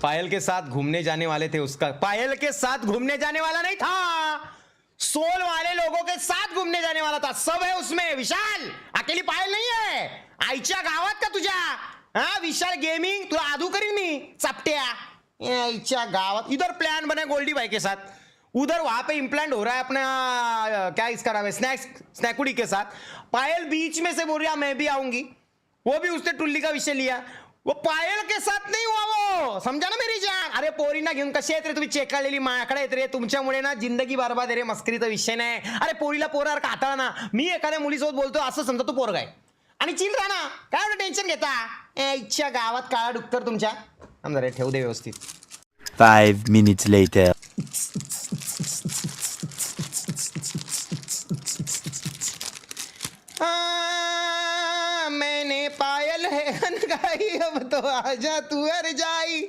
पायल के साथ घूमने जाने वाले थे, उसका पायल के साथ घूमने जाने वाला नहीं था, सोल वाले लोगों के साथ घूमने जाने वाला था. सब है उसमें विशाल, अकेली पायल नहीं है. आईच्या गावात का तुझ्या? हा विशाल गेमिंग, तुला आधू करीन मी चपट्या. आईच्या गावात इधर प्लान बना गोल्डी भाई के साथ, उधर वहां पे इम्प्लांट हो रहा है अपना क्या इसका नाम है स्नैकुडी के साथ. पायल बीच में से बोल रही मैं भी आऊंगी, वो भी उसने टुल्ली का विषय लिया. वो पायल के साथ नहीं हुआ, वो समझा ना मेरी जान. अरे पोरींना घेऊन कशी आहेत रे तुम्ही, चेकाळलेली माकडे आहेत रे, तुमच्यामुळे ना जिंदगी बरबाद आहे रे. मस्करीचा विषय नाही. अरे पोरीला पोरावर काटाळा ना. मी एखाद्या मुलीसोबत बोलतो असं समजा तो पोरगा आहे आणि चिल राहा ना, काय एवढं टेन्शन घेता. इच्छा गावात काळा डुक्कर तुमच्या. समजा रे, ठेवू दे व्यवस्थित. 5 minutes later. मैंने पायल है गाई, अब तो आजा तू हर जाई.